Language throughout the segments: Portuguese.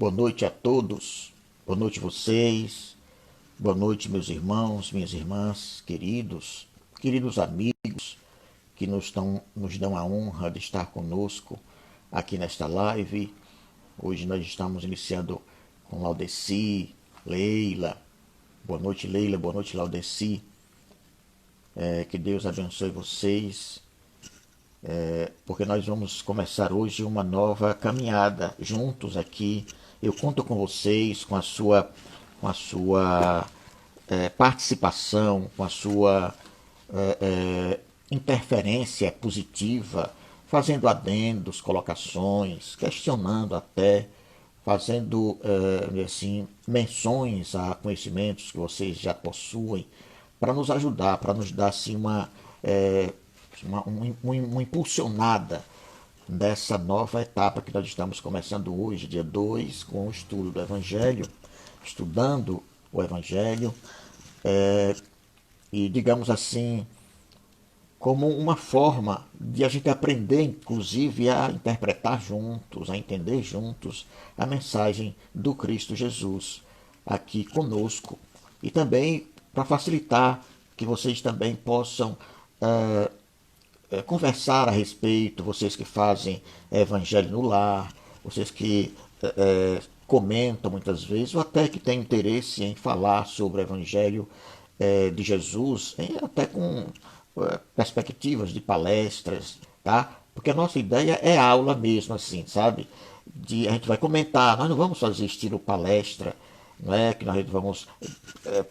Boa noite a todos, boa noite vocês, boa noite meus irmãos, minhas irmãs, queridos amigos que nos dão a honra de estar conosco aqui nesta live. Hoje nós estamos iniciando com Laudeci, Leila. Boa noite Leila, boa noite Laudeci. Que Deus abençoe vocês, porque nós vamos começar hoje uma nova caminhada juntos aqui. Eu conto com vocês, com a sua participação, com a sua interferência positiva, fazendo adendos, colocações, questionando até, fazendo assim, menções a conhecimentos que vocês já possuem, para nos ajudar, para nos dar assim, uma impulsionada dessa nova etapa que nós estamos começando hoje, dia 2, com o estudo do Evangelho, estudando o Evangelho, e digamos assim, como uma forma de a gente aprender, inclusive, a interpretar juntos, a entender juntos a mensagem do Cristo Jesus aqui conosco. E também para facilitar que vocês também possam conversar a respeito, vocês que fazem evangelho no lar, vocês que comentam muitas vezes, ou até que têm interesse em falar sobre o evangelho de Jesus, até com perspectivas de palestras, tá? Porque a nossa ideia é aula mesmo, assim, sabe? A gente vai comentar, nós não vamos fazer estilo palestra, não é que nós vamos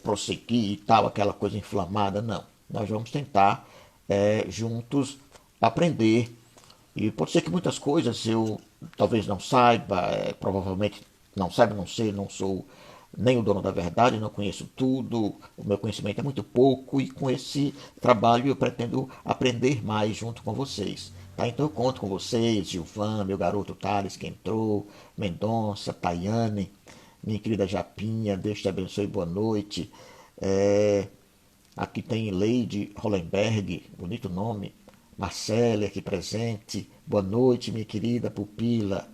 prosseguir e tal, aquela coisa inflamada, não. Nós vamos tentar juntos aprender. E pode ser que muitas coisas eu talvez não saiba, provavelmente não saiba, não sei, não sou nem o dono da verdade, não conheço tudo, o meu conhecimento é muito pouco e com esse trabalho eu pretendo aprender mais junto com vocês. Tá? Então eu conto com vocês, Gilvan, meu garoto Thales que entrou, Mendonça, Tayane, minha querida Japinha, Deus te abençoe, boa noite. Aqui tem Leide Hollenberg, bonito nome. Marcele aqui presente. Boa noite, minha querida pupila.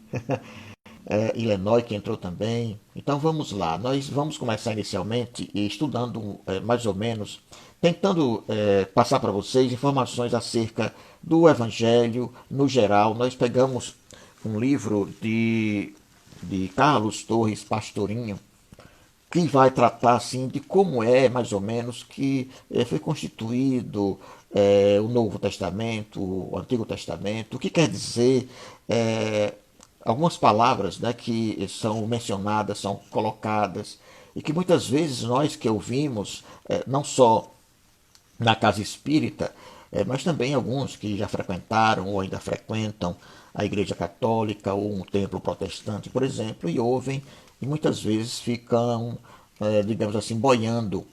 Illinois que entrou também. Então vamos lá. Nós vamos começar inicialmente estudando mais ou menos, tentando passar para vocês informações acerca do Evangelho no geral. Nós pegamos um livro de Carlos Torres Pastorinho, que vai tratar assim de como é mais ou menos que foi constituído o Novo Testamento, o Antigo Testamento, o que quer dizer algumas palavras, né, que são mencionadas, são colocadas e que muitas vezes nós que ouvimos, não só na casa espírita, mas também alguns que já frequentaram ou ainda frequentam a Igreja Católica ou um templo protestante, por exemplo, e ouvem e muitas vezes ficam, digamos assim, boiando,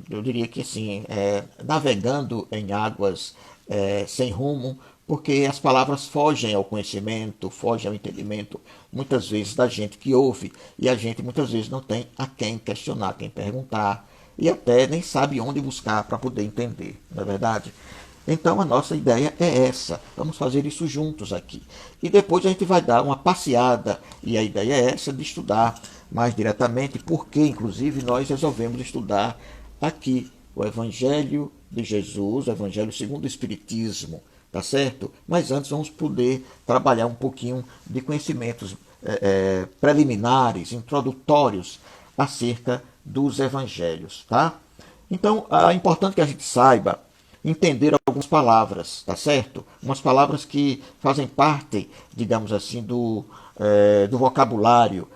eu diria que assim, navegando em águas sem rumo, porque as palavras fogem ao conhecimento, fogem ao entendimento, muitas vezes da gente que ouve, e a gente muitas vezes não tem a quem questionar, quem perguntar, e até nem sabe onde buscar para poder entender, não é verdade? Então a nossa ideia é essa, vamos fazer isso juntos aqui. E depois a gente vai dar uma passeada, e a ideia é essa de estudar mais diretamente, porque inclusive nós resolvemos estudar aqui o Evangelho de Jesus, o Evangelho segundo o Espiritismo, tá certo? Mas antes vamos poder trabalhar um pouquinho de conhecimentos preliminares, introdutórios acerca dos Evangelhos, tá? Então é importante que a gente saiba entender algumas palavras, tá certo? Umas palavras que fazem parte, digamos assim, do vocabulário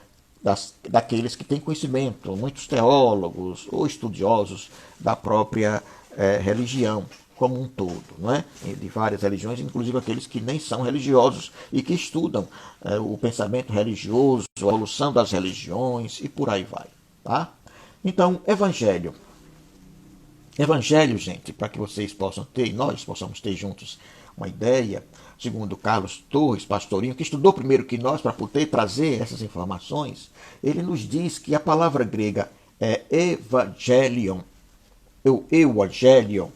daqueles que têm conhecimento, muitos teólogos ou estudiosos da própria religião como um todo, não é? De várias religiões, inclusive aqueles que nem são religiosos e que estudam o pensamento religioso, a evolução das religiões e por aí vai, tá? Então, Evangelho. Evangelho, gente, para que vocês possam ter, e nós possamos ter juntos uma ideia, segundo Carlos Torres Pastorinho, que estudou primeiro que nós para poder trazer essas informações, ele nos diz que a palavra grega é evangelion, ou euangelion,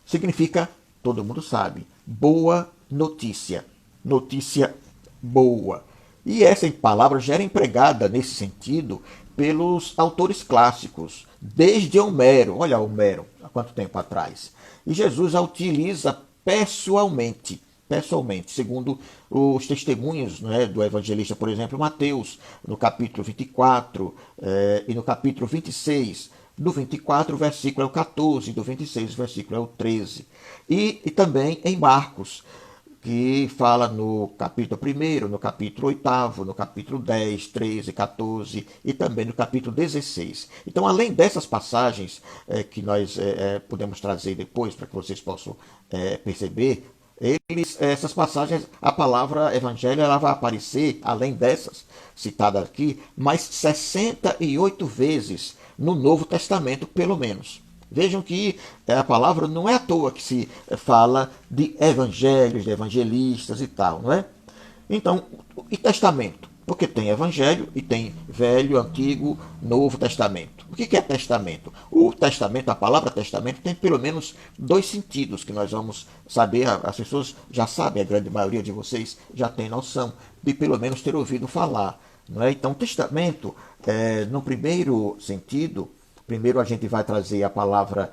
significa, todo mundo sabe, boa notícia, notícia boa. E essa palavra já era empregada nesse sentido pelos autores clássicos, desde Homero. Olha Homero, há quanto tempo atrás. E Jesus a utiliza pessoalmente, segundo os testemunhos, né, do evangelista, por exemplo, Mateus, no capítulo 24 e no capítulo 26. Do 24, o versículo é o 14, do 26, o versículo é o 13. E também em Marcos, que fala no capítulo 1, no capítulo 8, no capítulo 10, 13, 14 e também no capítulo 16. Então, além dessas passagens que nós podemos trazer depois para que vocês possam perceber, essas passagens, a palavra evangelho, ela vai aparecer, além dessas citadas aqui, mais 68 vezes no Novo Testamento, pelo menos. Vejam que a palavra não é à toa que se fala de evangelhos, de evangelistas e tal, não é? Então, e testamento? Porque tem evangelho e tem velho, antigo, novo testamento. O que é testamento? O testamento, a palavra testamento, tem pelo menos dois sentidos que nós vamos saber. As pessoas já sabem, a grande maioria de vocês já tem noção de pelo menos ter ouvido falar. Não é? Então, testamento, no primeiro sentido, primeiro a gente vai trazer a palavra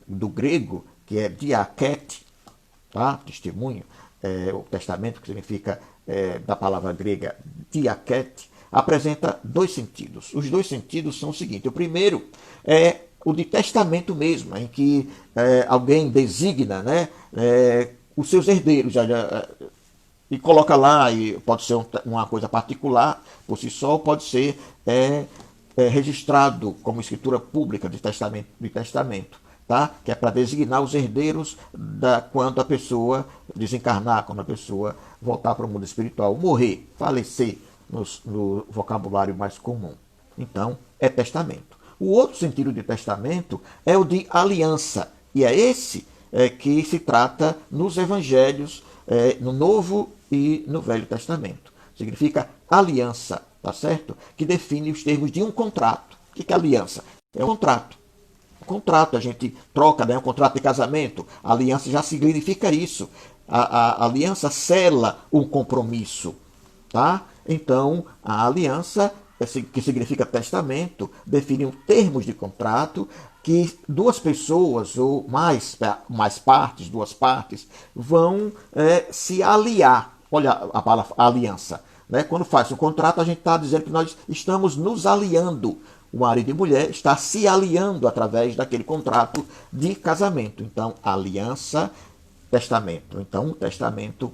do grego, que é diakete, tá? Testemunho, o testamento, que significa, da palavra grega diakete, apresenta dois sentidos. Os dois sentidos são o seguinte: o primeiro é o de testamento mesmo, em que alguém designa, né, os seus herdeiros, e coloca lá, e pode ser uma coisa particular por si só, pode ser registrado como escritura pública de testamento, tá? Que é para designar os herdeiros quando a pessoa desencarnar, quando a pessoa voltar para o mundo espiritual, morrer, falecer, no vocabulário mais comum. Então, é testamento. O outro sentido de testamento é o de aliança, e é esse que se trata nos evangelhos, no Novo e no Velho Testamento. Significa aliança, tá certo? Que define os termos de um contrato. O que é aliança? É um contrato. Contrato, a gente troca, né? Um contrato de casamento. A aliança já significa isso. A aliança sela um compromisso, tá? Então, a aliança, que significa testamento, define termos de contrato que duas pessoas ou mais partes, duas partes, vão se aliar. Olha a palavra aliança. Né? Quando faz um contrato, a gente está dizendo que nós estamos nos aliando. O marido e mulher está se aliando através daquele contrato de casamento. Então, aliança, testamento. Então, o testamento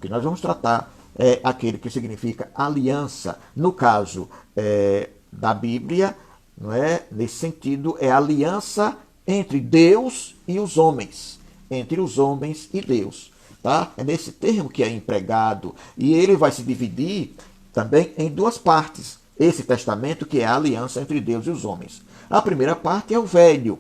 que nós vamos tratar é aquele que significa aliança. No caso da Bíblia, não é? Nesse sentido, é aliança entre Deus e os homens. Entre os homens e Deus. Tá? É nesse termo que é empregado. E ele vai se dividir também em duas partes. Esse testamento, que é a aliança entre Deus e os homens. A primeira parte é o Velho.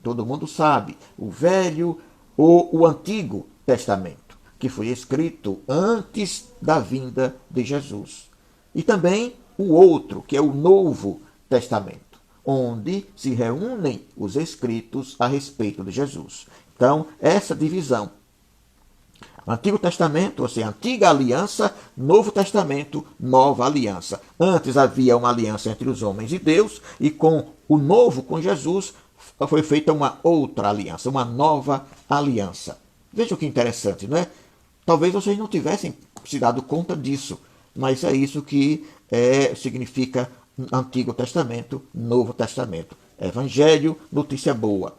Todo mundo sabe. O Velho ou o Antigo Testamento, que foi escrito antes da vinda de Jesus. E também o outro, que é o Novo Testamento, onde se reúnem os escritos a respeito de Jesus. Então, essa divisão. Antigo Testamento, ou seja, Antiga Aliança, Novo Testamento, Nova Aliança. Antes havia uma aliança entre os homens e Deus, e com o Novo, com Jesus, foi feita uma outra aliança, uma nova aliança. Vejam que interessante, não é? Talvez vocês não tivessem se dado conta disso, mas é isso que significa Antigo Testamento, Novo Testamento. Evangelho, notícia boa.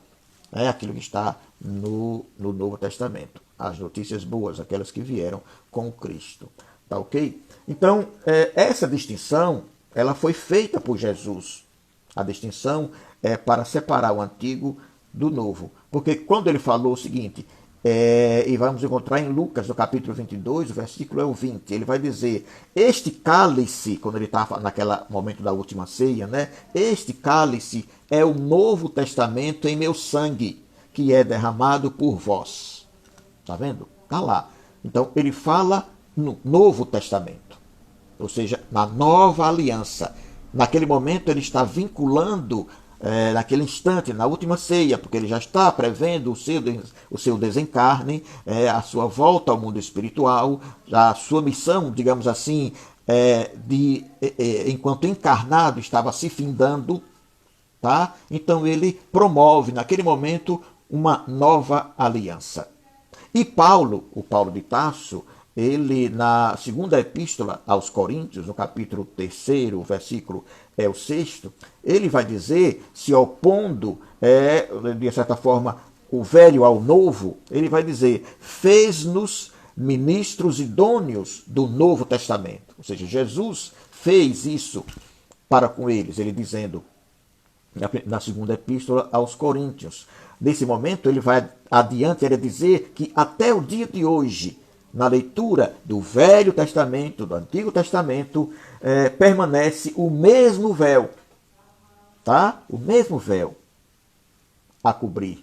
É aquilo que está no Novo Testamento. As notícias boas, aquelas que vieram com Cristo. Tá ok? Então, essa distinção, ela foi feita por Jesus. A distinção é para separar o antigo do novo. Porque quando ele falou o seguinte, e vamos encontrar em Lucas, no capítulo 22, o versículo é o 20, ele vai dizer, este cálice, quando ele estava naquele momento da última ceia, né? Este cálice é o Novo Testamento em meu sangue, que é derramado por vós. Está vendo? Está lá. Então, ele fala no Novo Testamento, ou seja, na nova aliança. Naquele momento, ele está vinculando, naquele instante, na última ceia, porque ele já está prevendo o seu desencarne, a sua volta ao mundo espiritual, a sua missão, digamos assim, enquanto encarnado, estava se findando, tá? Então ele promove, naquele momento, uma nova aliança. E Paulo, o Paulo de Tarso, ele na segunda epístola aos Coríntios, no capítulo 3, versículo o 6, ele vai dizer, se opondo, de certa forma, o velho ao novo, ele vai dizer, fez-nos ministros idôneos do Novo Testamento. Ou seja, Jesus fez isso para com eles, ele dizendo, na segunda epístola aos Coríntios. Nesse momento, ele vai adiante a dizer que até o dia de hoje, na leitura do Velho Testamento, do Antigo Testamento, permanece o mesmo véu, tá? O mesmo véu a cobrir.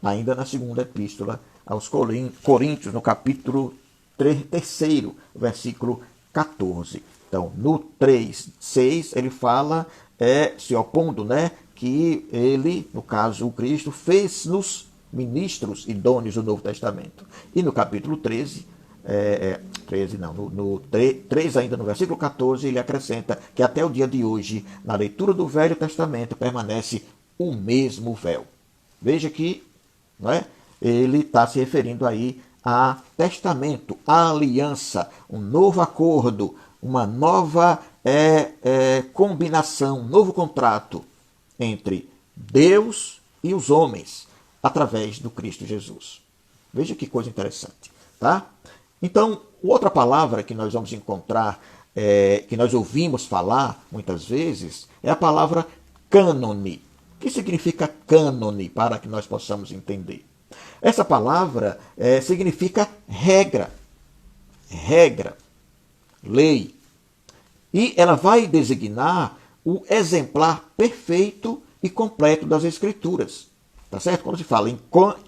Ainda na segunda epístola aos Coríntios, no capítulo 3, versículo 14. Então, no 3:6, ele fala, se opondo, né, que ele, no caso o Cristo, fez-nos ministros idôneos do Novo Testamento. E no capítulo 3 ainda no versículo 14, ele acrescenta que até o dia de hoje, na leitura do Velho Testamento, permanece o mesmo véu. Veja que, não é? Ele está se referindo aí a testamento, a aliança, um novo acordo, uma nova combinação, um novo contrato entre Deus e os homens, através do Cristo Jesus. Veja que coisa interessante, tá? Então, outra palavra que nós vamos encontrar, que nós ouvimos falar muitas vezes, é a palavra cânone. O que significa cânone, para que nós possamos entender? Essa palavra significa regra, lei. E ela vai designar o exemplar perfeito e completo das Escrituras. Tá certo? Quando se fala em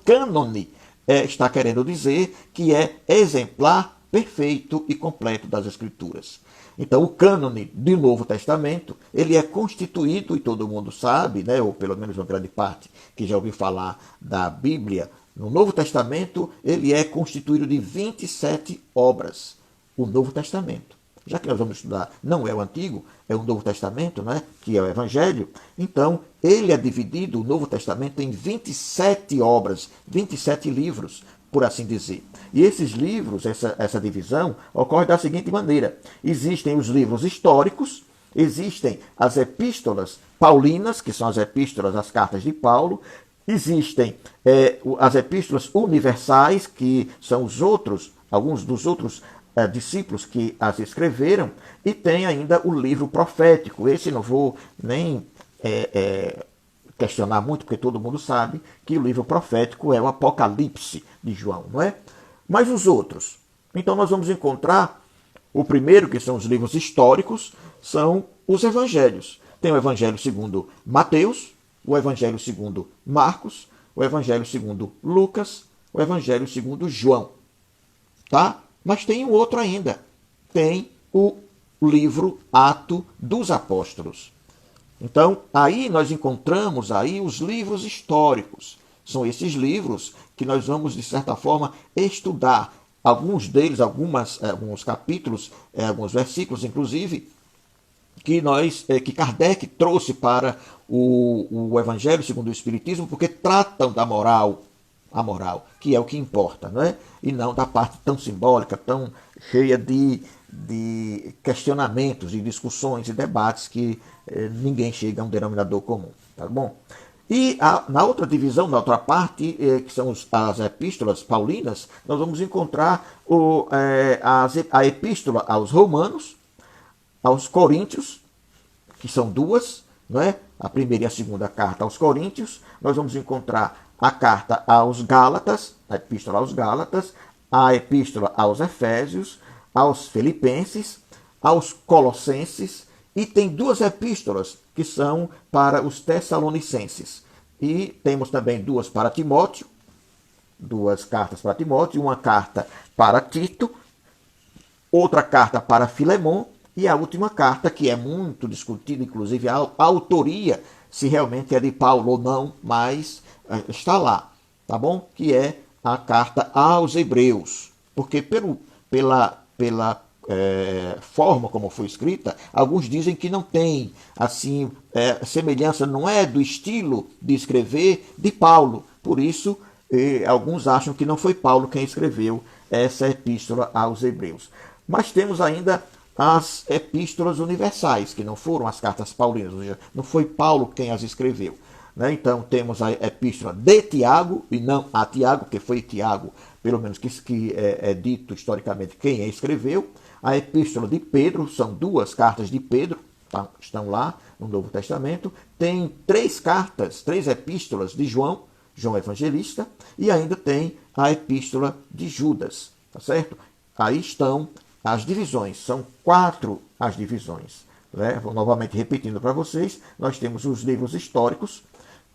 cânone, está querendo dizer que é exemplar perfeito e completo das Escrituras. Então, o cânone do Novo Testamento, ele é constituído, e todo mundo sabe, né, ou pelo menos uma grande parte que já ouviu falar da Bíblia, no Novo Testamento, ele é constituído de 27 obras. O Novo Testamento. Já que nós vamos estudar, não é o Antigo, é o Novo Testamento, né, que é o Evangelho, então ele é dividido, o Novo Testamento, em 27 obras, 27 livros, por assim dizer. E esses livros, essa divisão, ocorre da seguinte maneira. Existem os livros históricos, existem as epístolas paulinas, que são as epístolas, as cartas de Paulo, existem as epístolas universais, que são alguns dos outros discípulos que as escreveram, e tem ainda o livro profético. Esse não vou nem questionar muito, porque todo mundo sabe que o livro profético é o Apocalipse de João, não é? Mas os outros? Então nós vamos encontrar o primeiro, que são os livros históricos, são os evangelhos. Tem o Evangelho segundo Mateus, o Evangelho segundo Marcos, o Evangelho segundo Lucas, o Evangelho segundo João. Tá? Mas tem um outro ainda. Tem o livro Atos dos Apóstolos. Então, aí nós encontramos aí os livros históricos. São esses livros que nós vamos, de certa forma, estudar. Alguns deles, alguns capítulos, alguns versículos, inclusive, que Kardec trouxe para o Evangelho segundo o Espiritismo, porque tratam da moral, a moral, que é o que importa, não é? E não da parte tão simbólica, tão cheia de questionamentos, de discussões e debates que ninguém chega a um denominador comum, tá bom? E na outra divisão, na outra parte, que são as epístolas paulinas, nós vamos encontrar a epístola aos Romanos, aos Coríntios, que são duas, não é? A primeira e a segunda carta aos Coríntios. Nós vamos encontrar a carta aos Gálatas, a epístola aos Gálatas, a epístola aos Efésios, aos Filipenses, aos Colossenses, e tem duas epístolas que são para os Tessalonicenses. E temos também duas para Timóteo, duas cartas para Timóteo, uma carta para Tito, outra carta para Filemon, e a última carta, que é muito discutida, inclusive a autoria, se realmente é de Paulo ou não, mas está lá, tá bom? Que é a carta aos Hebreus. Porque pela forma como foi escrita, alguns dizem que não tem assim semelhança, não é do estilo de escrever de Paulo. Por isso, alguns acham que não foi Paulo quem escreveu essa epístola aos Hebreus. Mas temos ainda as epístolas universais, que não foram as cartas paulinas, ou seja, não foi Paulo quem as escreveu. Né? Então temos a epístola de Tiago, e não a Tiago, que foi Tiago, pelo menos que é dito historicamente quem a escreveu. A epístola de Pedro, são duas cartas de Pedro, tá? Estão lá no Novo Testamento. Tem três cartas, três epístolas de João, João Evangelista, e ainda tem a epístola de Judas, tá certo? Aí estão as divisões, são 4 as divisões. Né? Vou novamente repetindo para vocês, nós temos os livros históricos,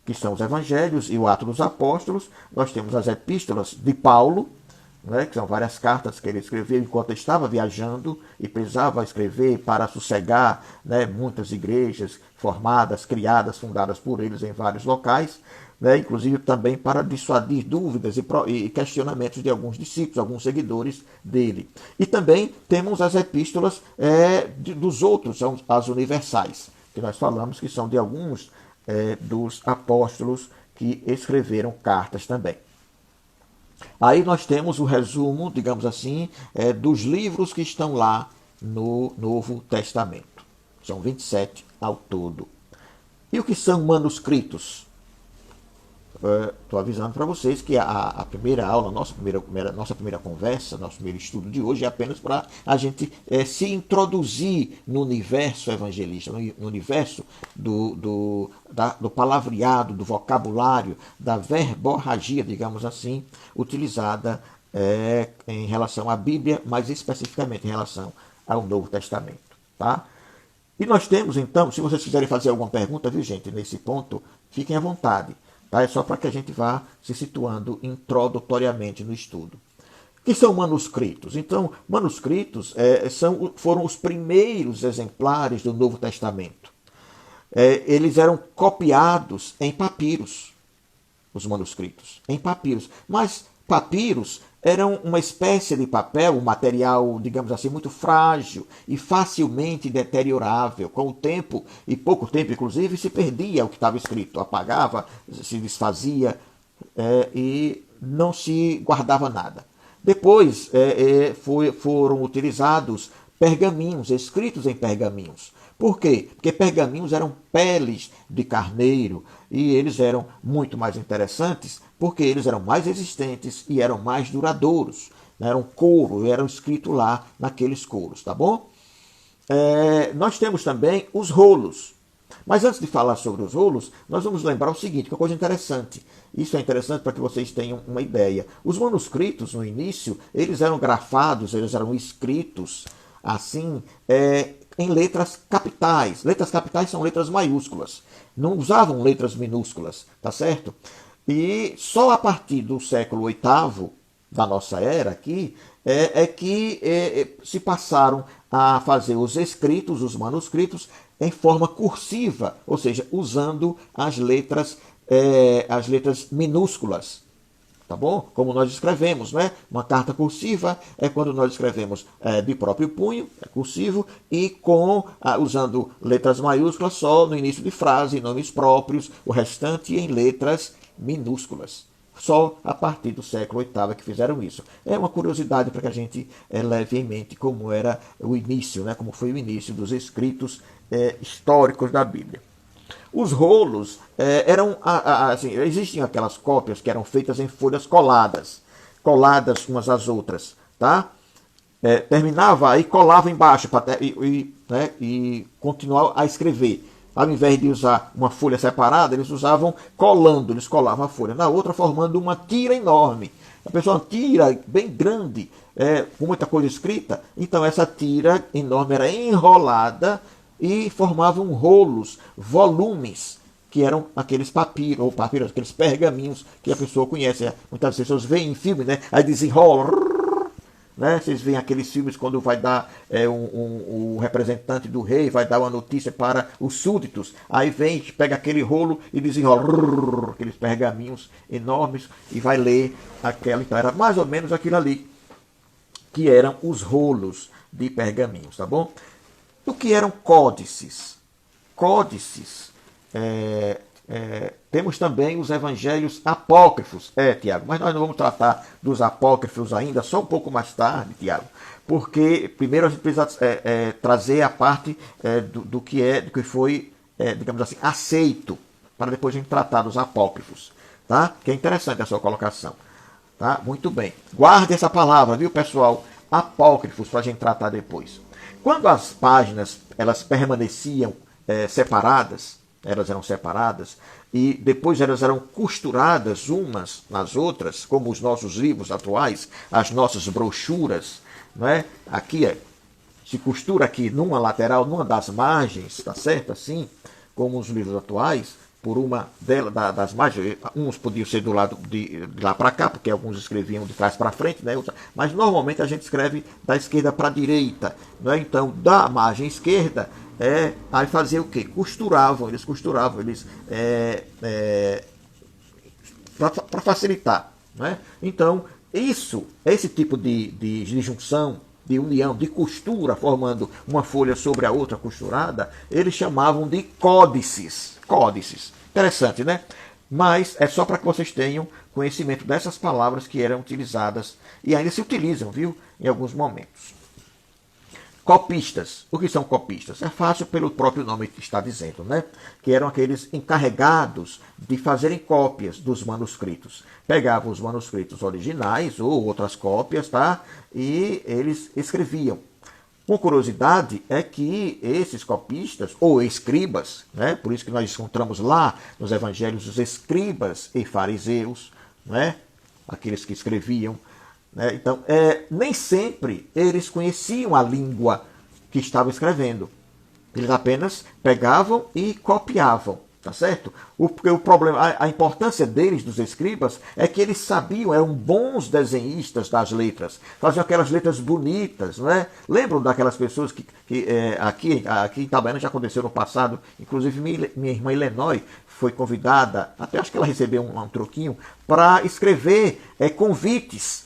que são os Evangelhos e o Atos dos Apóstolos. Nós temos as epístolas de Paulo, né, que são várias cartas que ele escreveu enquanto estava viajando e precisava escrever para sossegar, né, muitas igrejas formadas, criadas, fundadas por eles em vários locais, né, inclusive também para dissuadir dúvidas e questionamentos de alguns discípulos, alguns seguidores dele. E também temos as epístolas dos outros, são as universais, que nós falamos que são de alguns dos apóstolos que escreveram cartas também. Aí nós temos o resumo, digamos assim, dos livros que estão lá no Novo Testamento. São 27 ao todo. E o que são manuscritos? Estou avisando para vocês que a primeira aula, nossa primeira conversa, nosso primeiro estudo de hoje é apenas para a gente se introduzir no universo evangelista, no universo do palavreado, do vocabulário, da verborragia, digamos assim, utilizada em relação à Bíblia, mais especificamente em relação ao Novo Testamento. Tá? E nós temos, então, se vocês quiserem fazer alguma pergunta, viu, gente, nesse ponto, fiquem à vontade. Tá? É só para que a gente vá se situando introdutoriamente no estudo. O que são manuscritos? Então, manuscritos foram os primeiros exemplares do Novo Testamento. Eles eram copiados em papiros, os manuscritos, em papiros. Mas papiros eram uma espécie de papel, um material, digamos assim, muito frágil e facilmente deteriorável. Com o tempo, e pouco tempo inclusive, se perdia o que estava escrito, apagava, se desfazia e não se guardava nada. Depois foram utilizados pergaminhos, escritos em pergaminhos. Por quê? Porque pergaminhos eram peles de carneiro e eles eram muito mais interessantes porque eles eram mais resistentes e eram mais duradouros. Eram couro, eram escritos lá naqueles couros, tá bom? Nós temos também os rolos. Mas antes de falar sobre os rolos, nós vamos lembrar o seguinte, que é uma coisa interessante. Isso é interessante para que vocês tenham uma ideia. Os manuscritos, no início, eles eram grafados, eles eram escritos assim, em letras capitais. Letras capitais são letras maiúsculas. Não usavam letras minúsculas, tá certo? E só a partir do século VIII da nossa era aqui que se passaram a fazer os escritos, os manuscritos, em forma cursiva, ou seja, usando as letras minúsculas. Tá bom? Como nós escrevemos, né? Uma carta cursiva é quando nós escrevemos de próprio punho, é cursivo, e usando letras maiúsculas só no início de frase, nomes próprios, o restante em letras minúsculas. Só a partir do século VIII que fizeram isso. É uma curiosidade para que a gente leve em mente como era o início, né? Como foi o início dos escritos históricos da Bíblia. Os rolos eram, assim, existiam aquelas cópias que eram feitas em folhas coladas umas às outras, tá? Terminava e colava embaixo e continuava a escrever. Ao invés de usar uma folha separada, eles usavam colando, eles colavam a folha na outra, formando uma tira enorme. A pessoa, uma tira bem grande, com muita coisa escrita, então essa tira enorme era enrolada e formavam rolos, volumes, que eram aqueles papiros, aqueles pergaminhos que a pessoa conhece. Muitas pessoas veem em filme, né? Aí desenrola. Né? Vocês veem aqueles filmes quando vai dar o representante do rei, vai dar uma notícia para os súditos. Aí vem, pega aquele rolo e desenrola aqueles pergaminhos enormes e vai ler aquela. Então era mais ou menos aquilo ali que eram os rolos. de pergaminhos, tá bom? O que eram códices? Códices, temos também os evangelhos apócrifos, Tiago, mas nós não vamos tratar dos apócrifos ainda, só um pouco mais tarde, Tiago, porque primeiro a gente precisa trazer a parte do que foi, digamos assim, aceito, para depois a gente tratar dos apócrifos, tá? Que é interessante a sua colocação, tá? Muito bem. Guarde essa palavra, viu, pessoal? Apócrifos, para a gente tratar depois. Quando as páginas elas permaneciam separadas, elas eram separadas, e depois elas eram costuradas umas nas outras, como os nossos livros atuais, as nossas brochuras, não é? Aqui se costura aqui numa lateral, numa das margens, tá certo? Assim, como os livros atuais, por uma das margens, uns podiam ser do lado de lá para cá, porque alguns escreviam de trás para frente, né? Mas normalmente a gente escreve da esquerda para a direita, né? Então, da margem esquerda, aí fazia o quê? Costuravam, eles para facilitar, né? Então, esse tipo de junção, de união, de costura, formando uma folha sobre a outra costurada, eles chamavam de códices. Códices. Interessante, né? Mas é só para que vocês tenham conhecimento dessas palavras que eram utilizadas e ainda se utilizam, viu? Em alguns momentos. Copistas. O que são copistas? É fácil pelo próprio nome que está dizendo, né? Que eram aqueles encarregados de fazerem cópias dos manuscritos. Pegavam os manuscritos originais ou outras cópias, tá? E eles escreviam. Uma curiosidade é que esses copistas, ou escribas, né? Por isso que nós encontramos lá nos evangelhos os escribas e fariseus, né? Aqueles que escreviam. Né? Então, nem sempre eles conheciam a língua que estavam escrevendo. Eles apenas pegavam e copiavam. Tá certo? Porque o problema, a importância deles, dos escribas, é que eles sabiam, eram bons desenhistas das letras, faziam aquelas letras bonitas, não é? Lembram daquelas pessoas que aqui em Itabaiana já aconteceu no passado, inclusive minha irmã Elenói foi convidada, até acho que ela recebeu um troquinho, para escrever convites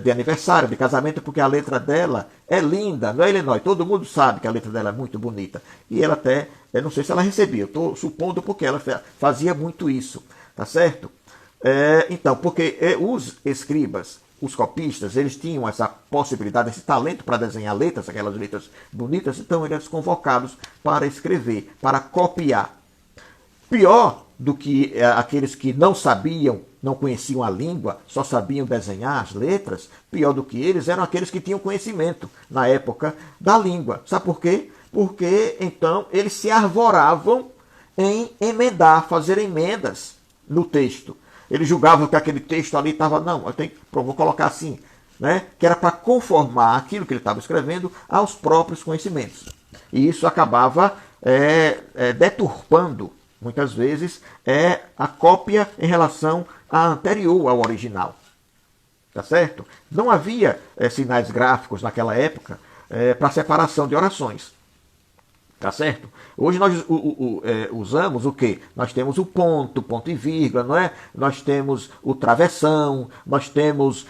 de aniversário, de casamento, porque a letra dela é linda, não é, Elenói? Todo mundo sabe que a letra dela é muito bonita. E ela até, eu não sei se ela recebia, eu estou supondo porque ela fazia muito isso, tá certo? Então, porque os escribas, os copistas, eles tinham essa possibilidade, esse talento para desenhar letras, aquelas letras bonitas, então eles eram convocados para escrever, para copiar. Pior do que aqueles que não sabiam, não conheciam a língua, só sabiam desenhar as letras, pior do que eles eram aqueles que tinham conhecimento na época da língua. Sabe por quê? Porque então eles se arvoravam em emendar, fazer emendas no texto. Eles julgavam que aquele texto ali estava, não, vou colocar assim, né? Que era para conformar aquilo que ele estava escrevendo aos próprios conhecimentos. E isso acabava deturpando muitas vezes a cópia em relação à anterior ao original. Tá certo? Não havia sinais gráficos naquela época para separação de orações. Tá certo? Hoje nós usamos o quê? Nós temos o ponto e vírgula, não é? Nós temos o travessão, nós temos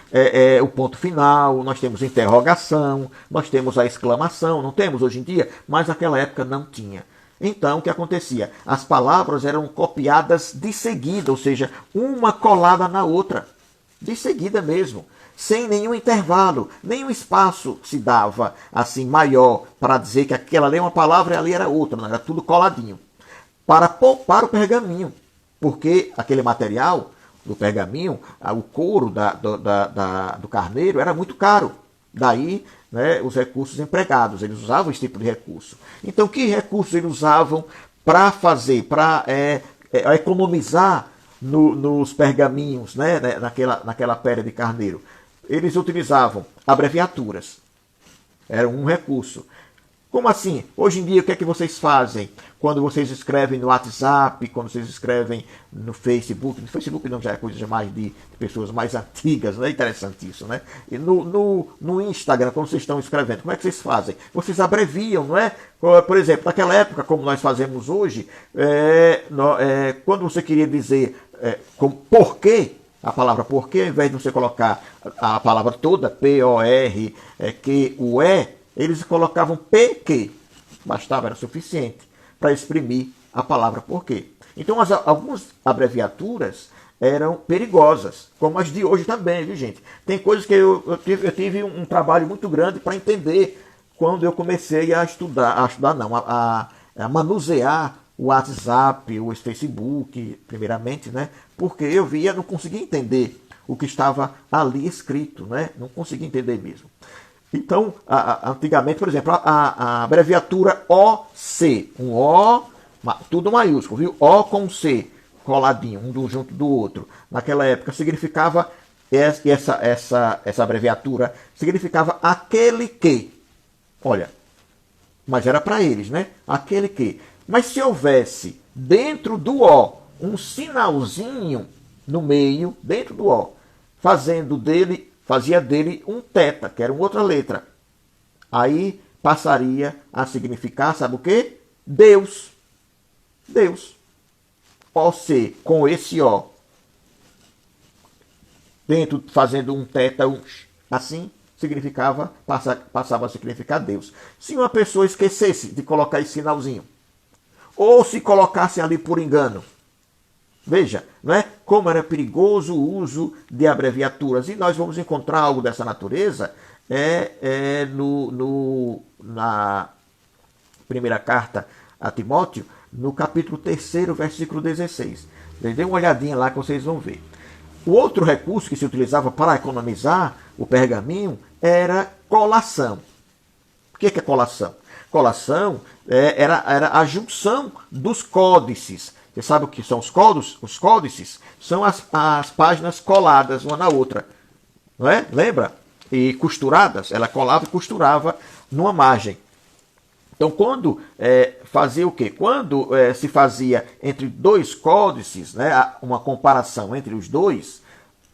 o ponto final, nós temos interrogação, nós temos a exclamação, não temos hoje em dia, mas naquela época não tinha. Então, o que acontecia? As palavras eram copiadas de seguida, ou seja, uma colada na outra, de seguida mesmo, sem nenhum intervalo, nenhum espaço se dava assim maior para dizer que aquela ali é uma palavra e ali era outra, não, era tudo coladinho. Para poupar o pergaminho, porque aquele material do pergaminho, o couro do carneiro era muito caro. Daí, né, os recursos empregados, eles usavam esse tipo de recurso. Então, que recursos eles usavam para fazer, para economizar nos pergaminhos, né, naquela pele de carneiro? Eles utilizavam abreviaturas. Era um recurso. Como assim? Hoje em dia, o que é que vocês fazem quando vocês escrevem no WhatsApp, quando vocês escrevem no Facebook? No Facebook não, já é coisa mais de pessoas mais antigas, não é interessante isso, né? E no Instagram, quando vocês estão escrevendo, como é que vocês fazem? Vocês abreviam, não é? Por exemplo, naquela época, como nós fazemos hoje, quando você queria dizer porquê, a palavra porquê, ao invés de você colocar a palavra toda, P-O-R, Q-U-E, eles colocavam PQ. Bastava, era suficiente para exprimir a palavra porquê. Então, algumas abreviaturas eram perigosas, como as de hoje também, viu, gente? Tem coisas que eu tive um trabalho muito grande para entender quando eu comecei a manusear o WhatsApp, o Facebook, primeiramente, né? Porque eu via, não conseguia entender o que estava ali escrito, né? Não conseguia entender mesmo. Então, antigamente, por exemplo, a abreviatura OC, um O, tudo maiúsculo, viu? O com C, coladinho, um junto do outro. Naquela época significava, essa abreviatura significava aquele que. Olha, mas era para eles, né? Aquele que. Mas se houvesse dentro do O um sinalzinho no meio, dentro do O, fazia dele um teta, que era uma outra letra. Aí passaria a significar, sabe o quê? Deus. Deus. OC, com esse O. Dentro, fazendo um teta, assim, passava a significar Deus. Se uma pessoa esquecesse de colocar esse sinalzinho, ou se colocasse ali por engano, veja, não é? Como era perigoso o uso de abreviaturas. E nós vamos encontrar algo dessa natureza na primeira carta a Timóteo, no capítulo 3, versículo 16. Dê uma olhadinha lá que vocês vão ver. O outro recurso que se utilizava para economizar o pergaminho era colação. O que é colação? Colação era a junção dos códices. Você sabe o que são os códices? Os códices são as páginas coladas uma na outra. Não é? Lembra? E costuradas. Ela colava e costurava numa margem. Então, quando fazia o quê? Quando se fazia entre dois códices, né, uma comparação entre os dois,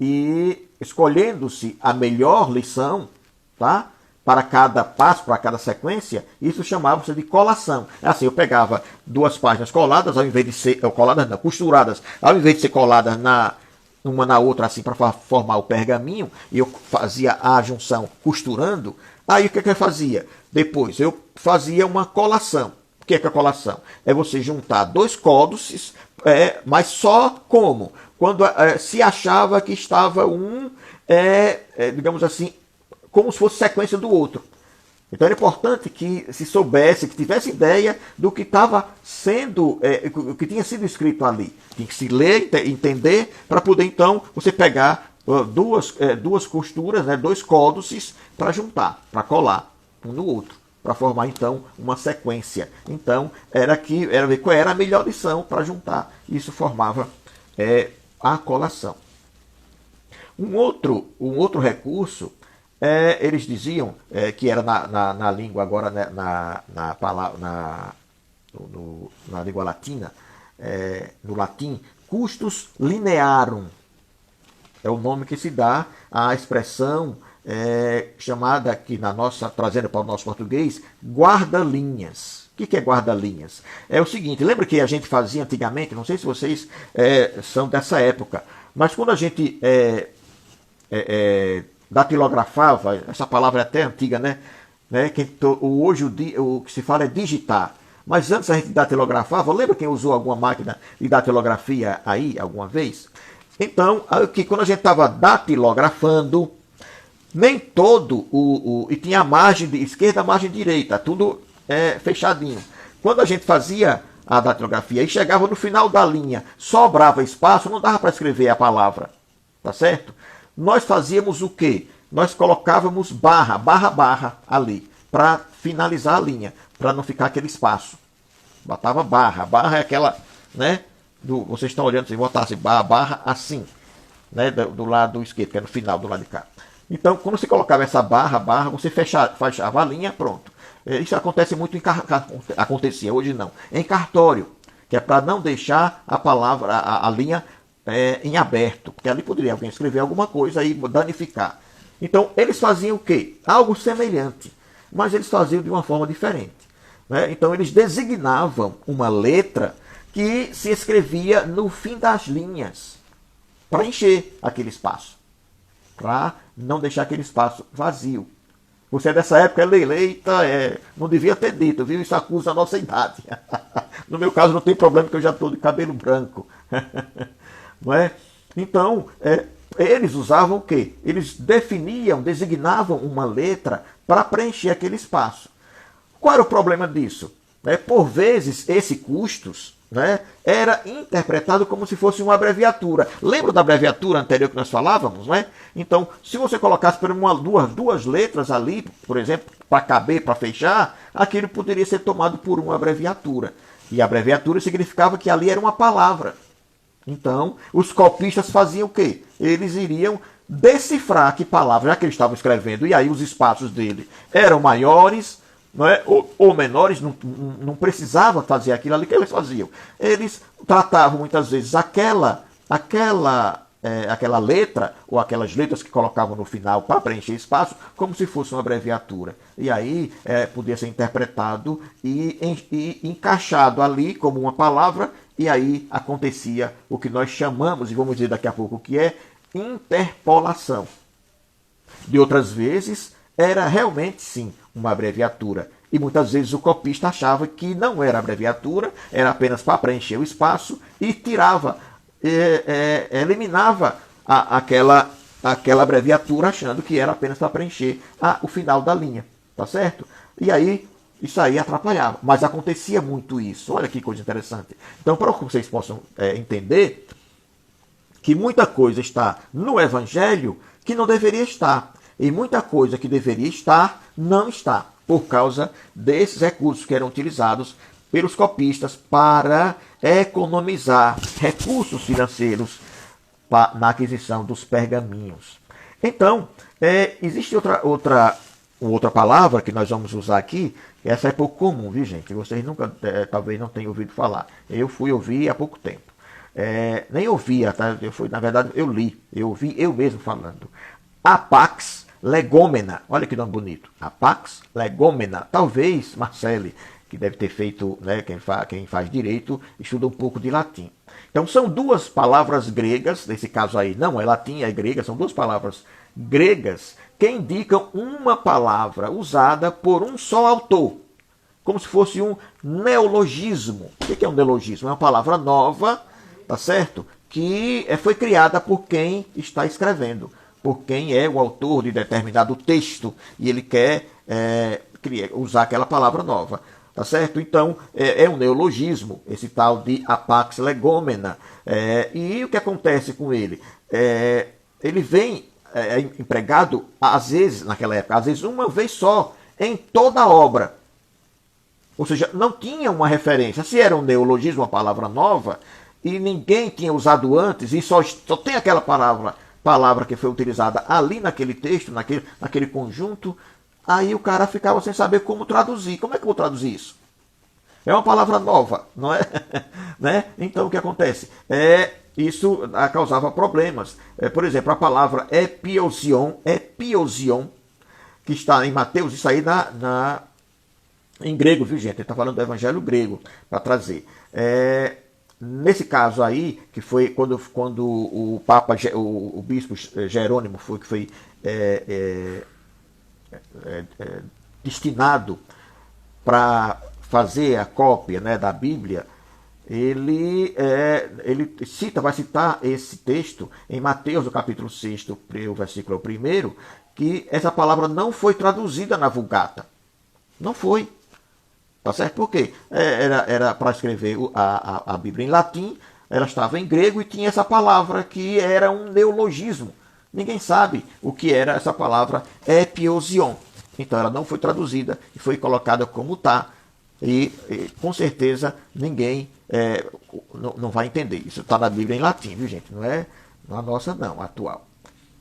e escolhendo-se a melhor lição, tá? Para cada passo, para cada sequência, isso chamava-se de colação. Assim, eu pegava duas páginas coladas, ao invés de ser coladas, não, costuradas, ao invés de ser coladas uma na outra, assim, para formar o pergaminho, e eu fazia a junção costurando. Aí o que eu fazia? Depois eu fazia uma colação. O que é a colação? É você juntar dois códices, mas só como? Quando se achava que estava digamos assim, como se fosse sequência do outro. Então era importante que se soubesse, que tivesse ideia do que estava sendo, o que tinha sido escrito ali. Tinha que se ler, entender, para poder então você pegar duas costuras, né, dois códices para juntar, para colar um no outro, para formar então uma sequência. Então era ver qual era a melhor lição para juntar. Isso formava a colação. Um outro recurso, eles diziam que era na língua agora, né, na língua latina, no latim, custos linearum. É o nome que se dá à expressão chamada aqui trazendo para o nosso português, guarda-linhas. O que é guarda-linhas? É o seguinte, lembra que a gente fazia antigamente, não sei se vocês são dessa época, mas quando a gente datilografava, essa palavra é até antiga, né? Hoje o que se fala é digitar. Mas antes a gente datilografava, lembra quem usou alguma máquina de datilografia aí alguma vez? Então, aqui, quando a gente estava datilografando, nem todo e tinha a margem de esquerda, a margem direita, tudo fechadinho. Quando a gente fazia a datilografia e chegava no final da linha, sobrava espaço, não dava para escrever a palavra, tá certo? Nós fazíamos o quê? Nós colocávamos barra ali, para finalizar a linha, para não ficar aquele espaço. Botava barra é aquela, né? Vocês estão olhando, se botasse barra assim, né? Do lado esquerdo, que é no final, do lado de cá. Então, quando você colocava essa barra, você fechava a linha, pronto. Isso acontece muito acontecia, hoje não. Em cartório, que é para não deixar a palavra, a linha em aberto, porque ali poderia alguém escrever alguma coisa e danificar. Então, eles faziam o quê? Algo semelhante, mas eles faziam de uma forma diferente. Né? Então, eles designavam uma letra que se escrevia no fim das linhas, para encher aquele espaço, para não deixar aquele espaço vazio. Você é dessa época, Leila? Eita, não devia ter dito, viu? Isso acusa a nossa idade. No meu caso não tem problema, que eu já estou de cabelo branco. Não é? Então, eles usavam o quê? Eles designavam uma letra para preencher aquele espaço. Qual era o problema disso? Por vezes, esse custos, né, era interpretado como se fosse uma abreviatura. Lembra da abreviatura anterior que nós falávamos? Né? Então, se você colocasse por duas letras ali, por exemplo, para caber, para fechar, aquilo poderia ser tomado por uma abreviatura. E a abreviatura significava que ali era uma palavra. Então, os copistas faziam o quê? Eles iriam decifrar que palavra, já que eles estavam escrevendo, e aí os espaços dele eram maiores, não é? ou menores, não precisava fazer aquilo ali que eles faziam. Eles tratavam muitas vezes aquela letra, ou aquelas letras que colocavam no final para preencher espaço, como se fosse uma abreviatura. E aí podia ser interpretado e encaixado ali como uma palavra, e aí acontecia o que nós chamamos, e vamos dizer daqui a pouco o que é, interpolação. De outras vezes, era realmente sim uma abreviatura. E muitas vezes o copista achava que não era abreviatura, era apenas para preencher o espaço e tirava, eliminava aquela abreviatura achando que era apenas para preencher o final da linha. Tá certo? E aí, isso aí atrapalhava. Mas acontecia muito isso. Olha que coisa interessante. Então, para que vocês possam entender que muita coisa está no Evangelho que não deveria estar. E muita coisa que deveria estar, não está. Por causa desses recursos que eram utilizados pelos copistas para economizar recursos financeiros na aquisição dos pergaminhos. Então, existe outra palavra que nós vamos usar aqui. Essa é pouco comum, viu, gente? Vocês nunca, talvez não tenham ouvido falar. Eu fui ouvir há pouco tempo. Nem ouvia, tá? Na verdade, eu li. Eu ouvi eu mesmo falando. Apax legomena. Olha que nome bonito. Apax legomena. Talvez Marcele, que deve ter feito, né, quem faz direito, estuda um pouco de latim. Então, são duas palavras gregas. Nesse caso aí, não é latim, é grega. São duas palavras gregas que indicam uma palavra usada por um só autor, como se fosse um neologismo. O que é um neologismo? É uma palavra nova, tá certo? Que foi criada por quem está escrevendo, por quem é o autor de determinado texto, e ele quer usar aquela palavra nova, tá certo? Então, é um neologismo, esse tal de apax legomena. E o que acontece com ele? Ele vem empregado, às vezes, naquela época, às vezes uma vez só, em toda a obra. Ou seja, não tinha uma referência. Se era um neologismo, uma palavra nova, e ninguém tinha usado antes, e só tem aquela palavra que foi utilizada ali naquele texto, naquele conjunto, aí o cara ficava sem saber como traduzir. Como é que eu vou traduzir isso? É uma palavra nova, não é? Né? Então, o que acontece? Isso causava problemas. Por exemplo, a palavra epiosion, que está em Mateus, isso aí em grego, viu, gente? Ele está falando do evangelho grego, para trazer. Nesse caso aí, que foi quando o Papa, o bispo Jerônimo foi destinado para fazer a cópia, né, da Bíblia, ele vai citar esse texto em Mateus, no capítulo 6, o versículo 1, que essa palavra não foi traduzida na Vulgata. Não foi. Tá certo? Por quê? Era para escrever a Bíblia em latim, ela estava em grego e tinha essa palavra que era um neologismo. Ninguém sabe o que era essa palavra epiosion. Então ela não foi traduzida e foi colocada como está. E com certeza ninguém não vai entender. Isso está na Bíblia em latim, viu, gente? Não é na nossa, não, atual.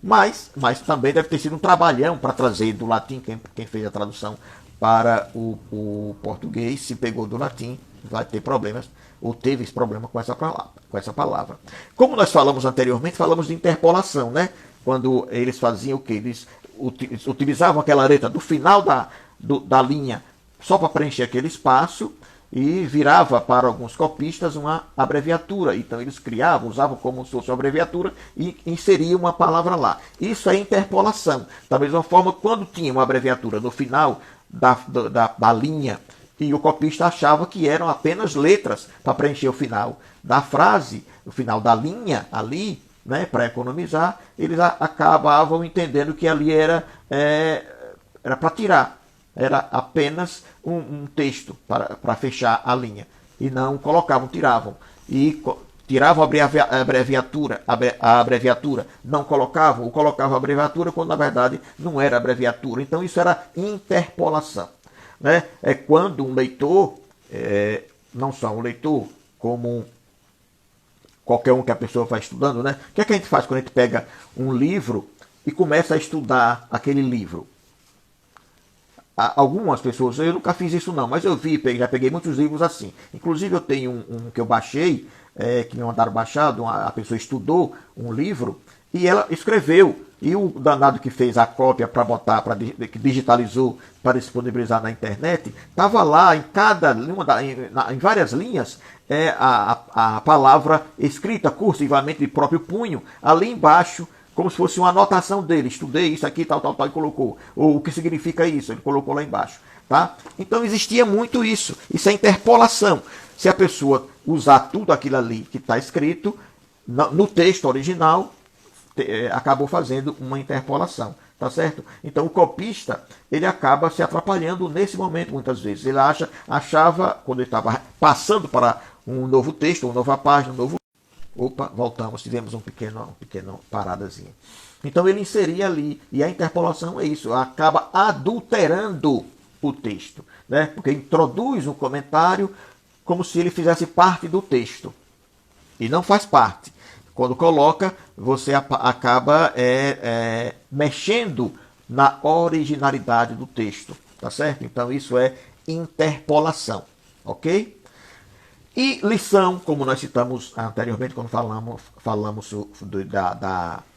Mas também deve ter sido um trabalhão para trazer do latim, quem fez a tradução para o português, se pegou do latim, vai ter problemas, ou teve esse problema com essa palavra. Como nós falamos anteriormente, falamos de interpolação, né? Quando eles faziam o quê? Eles utilizavam aquela letra do final da linha só para preencher aquele espaço, e virava para alguns copistas uma abreviatura. Então eles criavam, usavam como se fosse uma abreviatura e inseriam uma palavra lá. Isso é interpolação. Da mesma forma, quando tinha uma abreviatura no final da linha, e o copista achava que eram apenas letras para preencher o final da frase, o final da linha ali, né, para economizar, eles acabavam entendendo que ali era para tirar. Era apenas um texto para fechar a linha. E não colocavam, tiravam. E tiravam a abreviatura, não colocavam, ou colocavam a abreviatura quando na verdade não era abreviatura. Então isso era interpolação. Né? É quando um leitor, não só um leitor, como qualquer um que a pessoa vai estudando, né? O que é que a gente faz quando a gente pega um livro e começa a estudar aquele livro? Algumas pessoas, eu nunca fiz isso não, mas eu já peguei muitos livros assim. Inclusive eu tenho um que eu baixei, que me mandaram baixado, a pessoa estudou um livro e ela escreveu. E o danado que fez a cópia para botar, que digitalizou para disponibilizar na internet, estava lá em várias linhas a palavra escrita cursivamente de próprio punho, ali embaixo, como se fosse uma anotação dele. Estudei isso aqui, tal, tal, tal, e colocou. Ou o que significa isso? Ele colocou lá embaixo. Tá? Então existia muito isso. Isso é interpolação. Se a pessoa usar tudo aquilo ali que está escrito no texto original, acabou fazendo uma interpolação. Tá certo? Então o copista, ele acaba se atrapalhando nesse momento muitas vezes. Ele achava, quando ele estava passando para um novo texto, uma nova página, um novo... Opa, voltamos, tivemos uma pequena paradazinha. Então ele inseria ali, e a interpolação é isso, acaba adulterando o texto, né? Porque introduz um comentário como se ele fizesse parte do texto, e não faz parte. Quando coloca, você acaba mexendo na originalidade do texto, tá certo? Então isso é interpolação, ok? E lição, como nós citamos anteriormente, quando falamos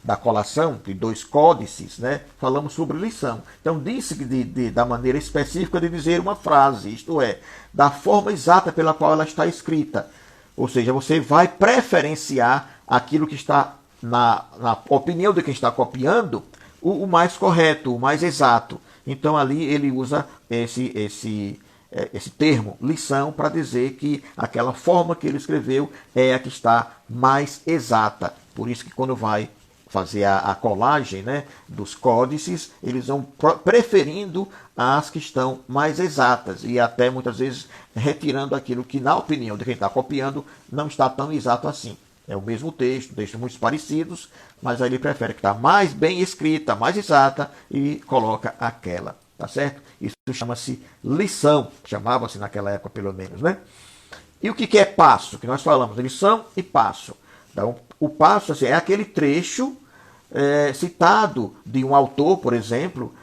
da colação de dois códices, né? Falamos sobre lição. Então, disse da maneira específica de dizer uma frase, isto é, da forma exata pela qual ela está escrita. Ou seja, você vai preferenciar aquilo que está na opinião de quem está copiando, o mais correto, o mais exato. Então, ali ele usa esse termo, lição, para dizer que aquela forma que ele escreveu é a que está mais exata. Por isso que quando vai fazer a colagem, né, dos códices, eles vão preferindo as que estão mais exatas e até muitas vezes retirando aquilo que, na opinião de quem está copiando, não está tão exato assim. É o mesmo textos muito parecidos, mas aí ele prefere que está mais bem escrita, mais exata e coloca aquela. Tá certo? Isso chama-se lição, chamava-se naquela época pelo menos, né? E o que é passo? Que nós falamos, lição e passo. Então, o passo assim, é aquele trecho citado de um autor, por exemplo,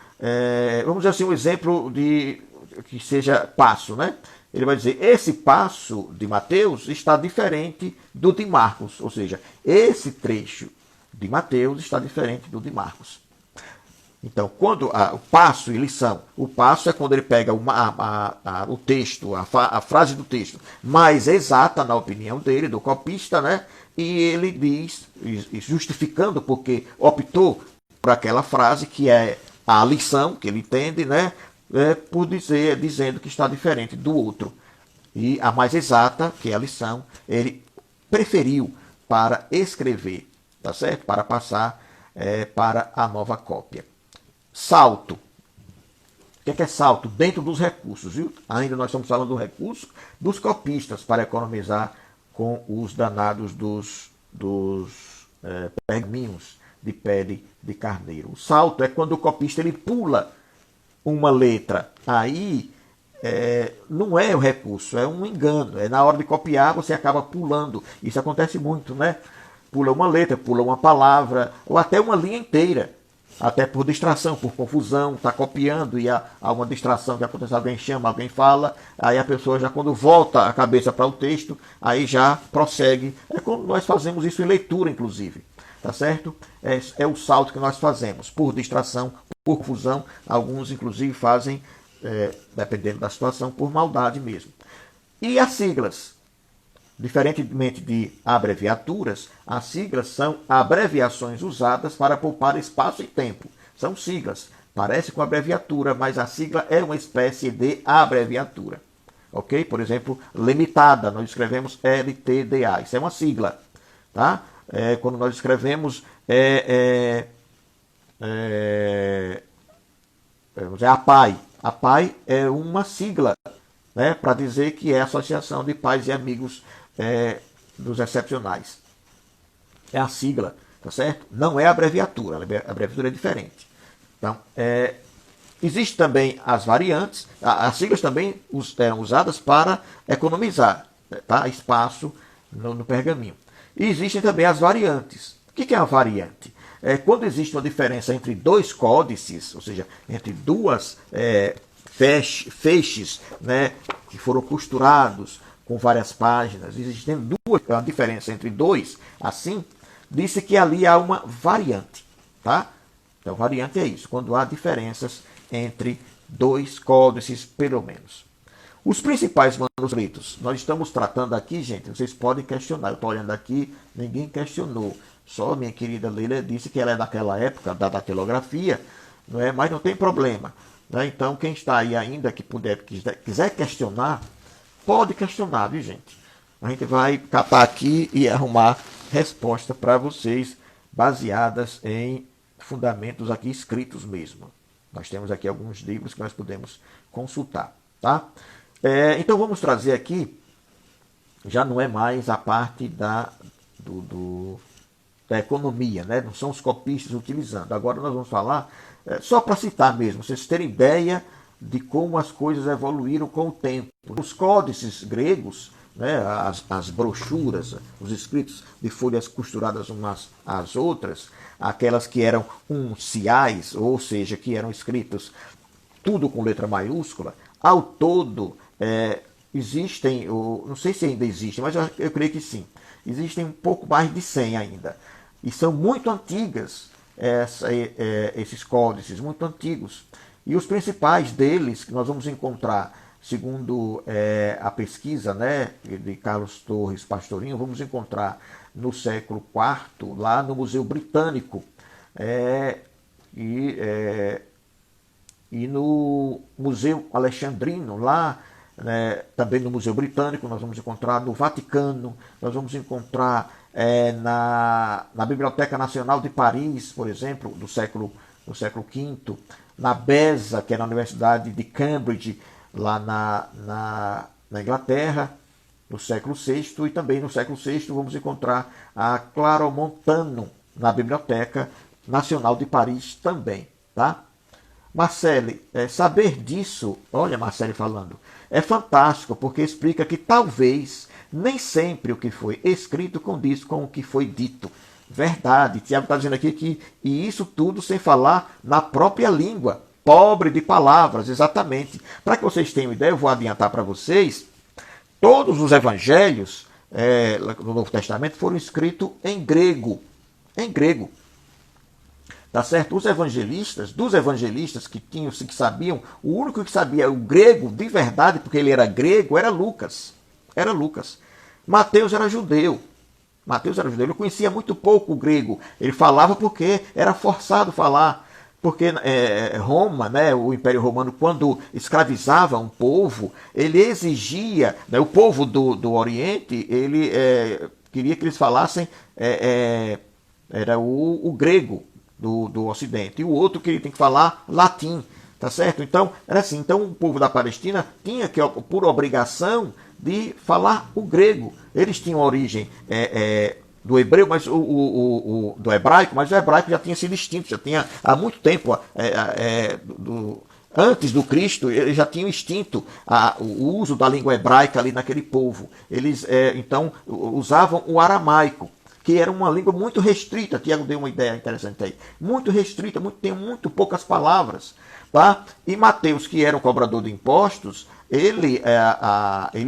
vamos dizer assim, um exemplo de que seja passo, né? Ele vai dizer, esse passo de Mateus está diferente do de Marcos, ou seja, esse trecho de Mateus está diferente do de Marcos. Então, quando o passo e lição, o passo é quando ele pega o texto, a frase do texto mais exata, na opinião dele, do copista, né? E ele diz, justificando porque optou por aquela frase que é a lição, que ele entende, né? Dizendo que está diferente do outro. E a mais exata, que é a lição, ele preferiu para escrever, tá certo? Para passar para a nova cópia. Salto. O que é salto? Dentro dos recursos, viu? Ainda nós estamos falando do recurso dos copistas para economizar com os danados dos pergaminhos de pele de carneiro. O salto é quando o copista ele pula uma letra. Aí não é o recurso, é um engano. É na hora de copiar você acaba pulando. Isso acontece muito, né? Pula uma letra, pula uma palavra, ou até uma linha inteira. Até por distração, por confusão, está copiando e há uma distração que acontece, alguém chama, alguém fala, aí a pessoa já quando volta a cabeça para o texto, aí já prossegue. É como nós fazemos isso em leitura, inclusive, tá certo? É o salto que nós fazemos, por distração, por confusão, alguns inclusive fazem, dependendo da situação, por maldade mesmo. E as siglas? Diferentemente de abreviaturas, as siglas são abreviações usadas para poupar espaço e tempo. São siglas. Parece com abreviatura, mas a sigla é uma espécie de abreviatura. Ok? Por exemplo, limitada, nós escrevemos LTDA. Isso é uma sigla. Tá? Quando nós escrevemos APAI. APAI é uma sigla, né, para dizer que é a Associação de Pais e Amigos dos Excepcionais. É a sigla, tá certo? Não é a abreviatura. A abreviatura é diferente. Então, existem também as variantes. As siglas também eram usadas para economizar, tá, espaço no pergaminho. E existem também as variantes. O que é a variante? Quando existe uma diferença entre dois códices, ou seja, entre duas feixes, né, que foram costurados com várias páginas, existem uma diferença entre dois, assim, disse que ali há uma variante. Tá? Então, variante é isso, quando há diferenças entre dois códices, pelo menos. Os principais manuscritos, nós estamos tratando aqui, gente, vocês podem questionar. Eu estou olhando aqui, ninguém questionou. Só a minha querida Leila disse que ela é daquela época da datilografia, não é? Mas não tem problema. Né? Então, quem está aí ainda, que quiser questionar, pode questionar, viu, gente? A gente vai catar aqui e arrumar resposta para vocês, baseadas em fundamentos aqui escritos mesmo. Nós temos aqui alguns livros que nós podemos consultar. Tá? Então vamos trazer aqui, já não é mais a parte da economia, né? Não são os copistas utilizando. Agora nós vamos falar, só para citar mesmo, vocês terem ideia de como as coisas evoluíram com o tempo. Os códices gregos, né, as brochuras, os escritos de folhas costuradas umas às outras, aquelas que eram unciais, ou seja, que eram escritos tudo com letra maiúscula, ao todo existem, não sei se ainda existem, mas eu creio que sim, existem um pouco mais de 100 ainda. E são muito antigas esses códices, muito antigos. E os principais deles, que nós vamos encontrar, segundo a pesquisa, né, de Carlos Torres Pastorinho, vamos encontrar no século IV, lá no Museu Britânico, e no Museu Alexandrino, lá, né, também no Museu Britânico, nós vamos encontrar no Vaticano, nós vamos encontrar na Biblioteca Nacional de Paris, por exemplo, do século V, na Beza, que é na Universidade de Cambridge, lá na Inglaterra, no século VI, e também no século VI vamos encontrar a Claromontano, na Biblioteca Nacional de Paris também. Tá? Marcele, saber disso, olha Marcele falando, é fantástico, porque explica que talvez nem sempre o que foi escrito condiz com o que foi dito. Verdade, Tiago está dizendo aqui que, e isso tudo sem falar na própria língua, pobre de palavras, exatamente. Para que vocês tenham ideia, eu vou adiantar para vocês, todos os evangelhos do Novo Testamento foram escritos em grego. Em grego. Tá certo? Dos evangelistas que sabiam, o único que sabia o grego de verdade, porque ele era grego, era Lucas. Era Lucas. Mateus era judeu. Ele conhecia muito pouco o grego. Ele falava porque era forçado a falar. Porque Roma, né, o Império Romano, quando escravizava um povo, ele exigia, né, o povo do Oriente, ele queria que eles falassem era o grego do Ocidente, e o outro que ele tem que falar latim, tá certo? Então, era assim, então o povo da Palestina tinha que, por obrigação, de falar o grego. Eles tinham origem do hebreu, mas do hebraico, mas o hebraico já tinha sido extinto, já tinha há muito tempo, antes do Cristo, eles já tinham extinto o uso da língua hebraica ali naquele povo. Eles, então, usavam o aramaico, que era uma língua muito restrita. Tiago deu uma ideia interessante aí. Muito restrita, tem muito poucas palavras. Tá? E Mateus, que era um cobrador de impostos, ele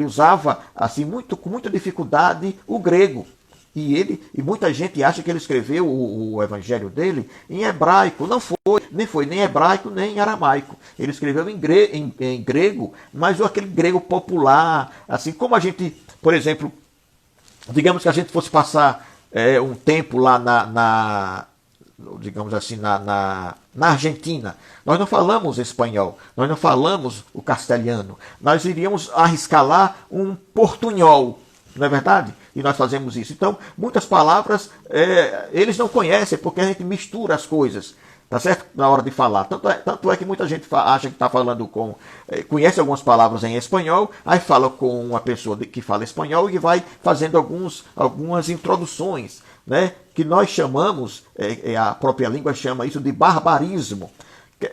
usava assim, com muita dificuldade o grego. E muita gente acha que ele escreveu o evangelho dele em hebraico. Não foi, nem hebraico, nem em aramaico. Ele escreveu em grego, mas aquele grego popular, assim como a gente, por exemplo, digamos que a gente fosse passar um tempo lá digamos assim, na Argentina. Nós não falamos espanhol, nós não falamos o castelhano. Nós iríamos arriscar lá um portunhol, não é verdade? E nós fazemos isso. Então, muitas palavras eles não conhecem, porque a gente mistura as coisas, tá certo? Na hora de falar. Tanto é que muita gente acha que está falando conhece algumas palavras em espanhol, aí fala com uma pessoa que fala espanhol e vai fazendo algumas introduções, né? Que nós chamamos, a própria língua chama isso de barbarismo.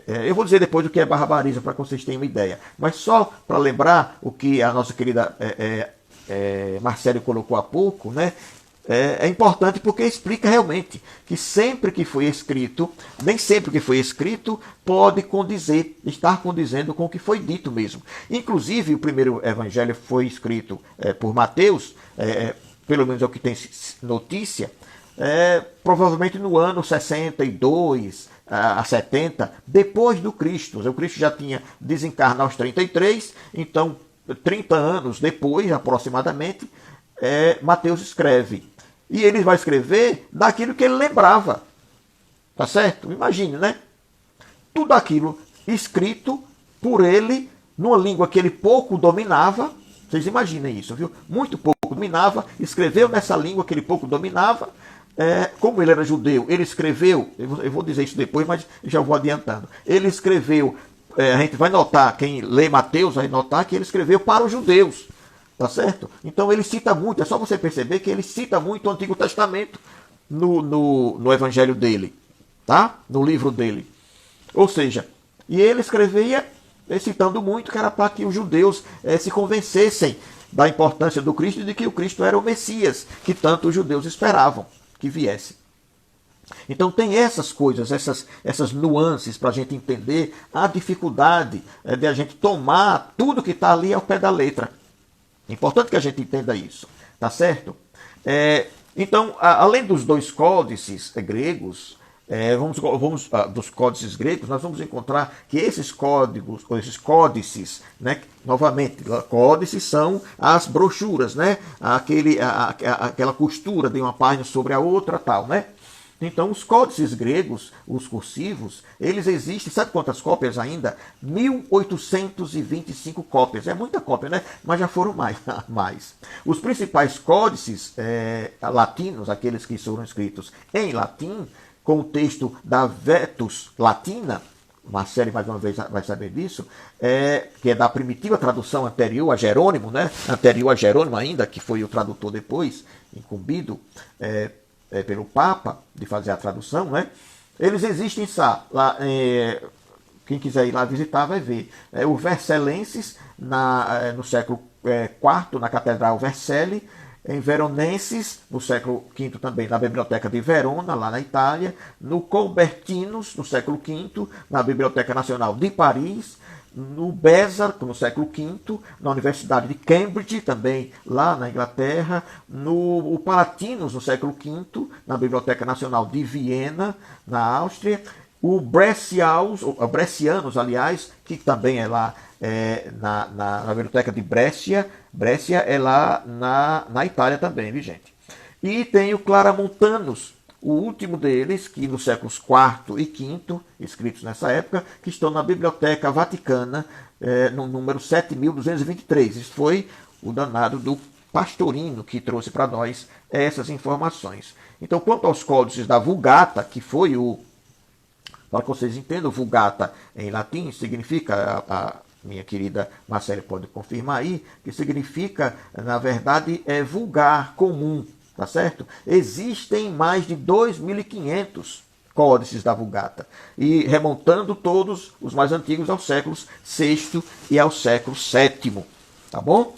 Eu vou dizer depois o que é barbarismo, para que vocês tenham uma ideia. Mas só para lembrar o que a nossa querida Marcele colocou há pouco, né? É importante porque explica realmente que sempre que foi escrito, nem sempre que foi escrito pode estar condizendo com o que foi dito mesmo. Inclusive, o primeiro evangelho foi escrito por Mateus, pelo menos é o que tem notícia, provavelmente no ano 62 a 70, depois do Cristo. O Cristo já tinha desencarnado aos 33, então 30 anos depois, aproximadamente, Mateus escreve. E ele vai escrever daquilo que ele lembrava. Tá certo? Imagine, né? Tudo aquilo escrito por ele, numa língua que ele pouco dominava. Vocês imaginem isso, viu? Muito pouco dominava. Escreveu nessa língua que ele pouco dominava. Como ele era judeu, ele escreveu, eu vou dizer isso depois, mas já vou adiantando. Ele escreveu, a gente vai notar, quem lê Mateus vai notar que ele escreveu para os judeus. Tá certo? Então ele cita muito, é só você perceber que ele cita muito o Antigo Testamento no evangelho dele, tá? No livro dele. Ou seja, e ele escrevia citando muito que era para que os judeus se convencessem da importância do Cristo e de que o Cristo era o Messias, que tanto os judeus esperavam que viesse. Então tem essas coisas, essas nuances para a gente entender a dificuldade de a gente tomar tudo que está ali ao pé da letra. É importante que a gente entenda isso, tá certo? Então, além dos dois códices gregos, dos códices gregos, nós vamos encontrar que esses códices, né, novamente, códices são as brochuras, né, aquela costura de uma página sobre a outra, tal, né? Então, os códices gregos, os cursivos, eles existem, sabe quantas cópias ainda? 1825 cópias. É muita cópia, né? Mas já foram mais. Os principais códices latinos, aqueles que foram escritos em latim, com o texto da Vetus Latina, Marcele mais uma vez vai saber disso, que é da primitiva tradução anterior a Jerônimo, né? Anterior a Jerônimo ainda, que foi o tradutor depois, incumbido pelo Papa de fazer a tradução, né? Eles existem lá, quem quiser ir lá visitar vai ver. O Vercellenses no século IV, na Catedral Vercelli, em Veronenses, no século V também, na Biblioteca de Verona, lá na Itália, no Colbertinos, no século V, na Biblioteca Nacional de Paris, no Bezar, no século V, na Universidade de Cambridge, também lá na Inglaterra, no Palatinos, no século V, na Biblioteca Nacional de Viena, na Áustria, o Brescianos, aliás, que também é lá na Biblioteca de Brescia. Brescia é lá na Itália também, viu, gente? E tem o Claramontanos, o último deles, que nos séculos IV e V, escritos nessa época, que estão na Biblioteca Vaticana, no número 7223. Isso foi o danado do Pastorino que trouxe para nós essas informações. Então, quanto aos códices da Vulgata, que foi para que vocês entendam, Vulgata em latim significa, a minha querida Marcele pode confirmar aí, que significa, na verdade, vulgar, comum. Tá certo? Existem mais de 2.500 códices da Vulgata, e remontando todos os mais antigos aos séculos VI e ao século VII. Tá bom?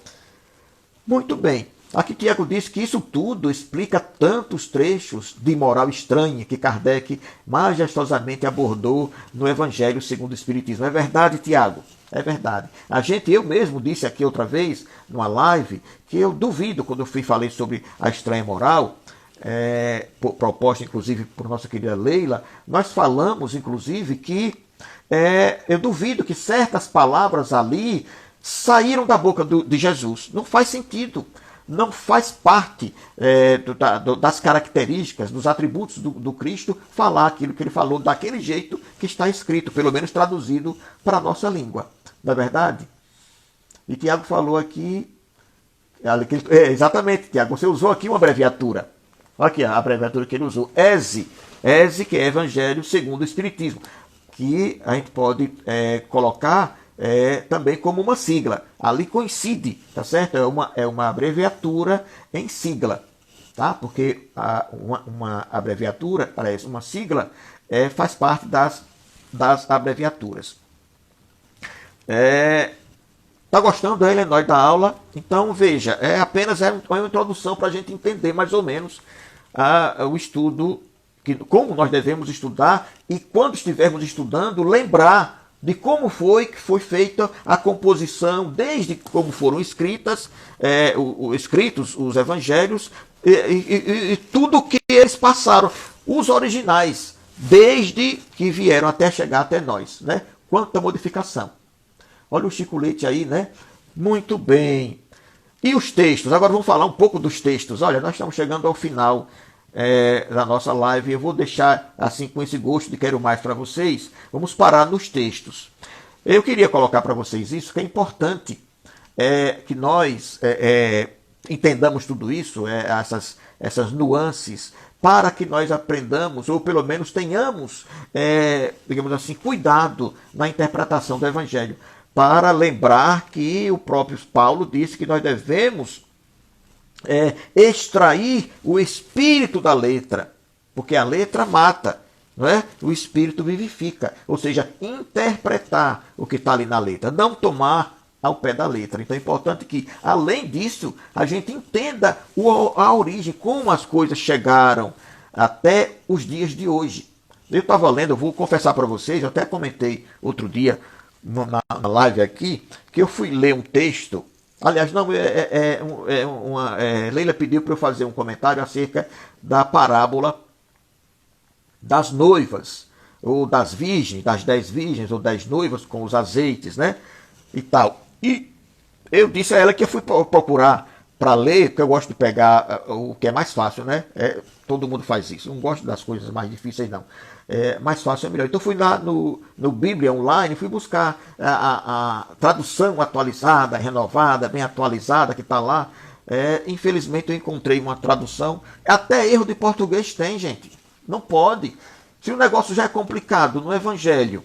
Muito bem. Aqui Tiago diz que isso tudo explica tantos trechos de moral estranha que Kardec majestosamente abordou no Evangelho segundo o Espiritismo. É verdade, Tiago? É verdade. Eu mesmo disse aqui outra vez, numa live, que eu duvido, quando eu falei sobre a estranha moral, proposta inclusive por nossa querida Leila, nós falamos inclusive que eu duvido que certas palavras ali saíram da boca de Jesus. Não faz sentido. Não faz parte das características, dos atributos do Cristo falar aquilo que ele falou daquele jeito que está escrito, pelo menos traduzido para a nossa língua. Não é verdade? E Tiago falou aqui, exatamente, Tiago, você usou aqui uma abreviatura. Olha aqui a abreviatura que ele usou, ESE, que é Evangelho segundo o Espiritismo, que a gente pode colocar também como uma sigla. Ali coincide, tá certo? É uma abreviatura em sigla, tá? Porque uma abreviatura, parece uma sigla, faz parte das abreviaturas. Tá gostando, Elenói, da aula? Então, veja, apenas uma introdução para a gente entender mais ou menos o estudo, como nós devemos estudar e quando estivermos estudando, lembrar de como foi que foi feita a composição, desde como foram escritos os evangelhos e tudo o que eles passaram, os originais, desde que vieram até chegar até nós, né? Quanta modificação. Olha o Chico Leite aí, né? Muito bem. E os textos? Agora vamos falar um pouco dos textos. Olha, nós estamos chegando ao final da nossa live. Eu vou deixar assim com esse gosto de quero mais para vocês. Vamos parar nos textos. Eu queria colocar para vocês isso, que é importante que nós entendamos tudo isso, essas nuances, para que nós aprendamos, ou pelo menos tenhamos, digamos assim, cuidado na interpretação do Evangelho. Para lembrar que o próprio Paulo disse que nós devemos extrair o espírito da letra, porque a letra mata, não é? O espírito vivifica, ou seja, interpretar o que está ali na letra, não tomar ao pé da letra. Então é importante que, além disso, a gente entenda a origem, como as coisas chegaram até os dias de hoje. Eu estava lendo, eu vou confessar para vocês, eu até comentei outro dia na live aqui, que eu fui ler um texto. Aliás, não, Leila pediu para eu fazer um comentário acerca da parábola das noivas, ou das virgens, das 10 virgens, ou 10 noivas com os azeites, né? E tal. E eu disse a ela que eu fui procurar para ler, porque eu gosto de pegar o que é mais fácil, né? Todo mundo faz isso. Não gosto das coisas mais difíceis, não. Mais fácil é melhor. Então fui lá no Bíblia Online, fui buscar a tradução atualizada, renovada, bem atualizada, que está lá. Infelizmente eu encontrei uma tradução. Até erro de português tem, gente. Não pode. Se o negócio já é complicado no Evangelho,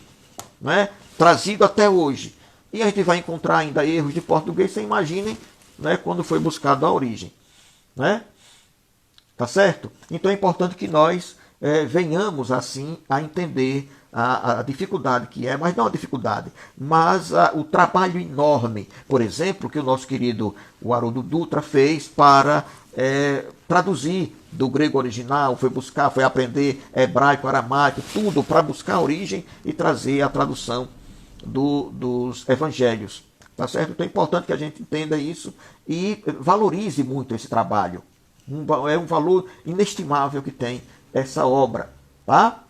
né, trazido até hoje, e a gente vai encontrar ainda erros de português, você imaginem, né, quando foi buscado a origem. Né? Tá certo? Então é importante que nós venhamos assim a entender a dificuldade que é, mas não a dificuldade, mas o trabalho enorme, por exemplo, que o nosso querido Haroldo Dutra fez para traduzir do grego original, foi aprender hebraico, aramaico, tudo para buscar a origem e trazer a tradução dos evangelhos. Tá certo? Então é importante que a gente entenda isso e valorize muito esse trabalho. É um valor inestimável que tem essa obra, tá?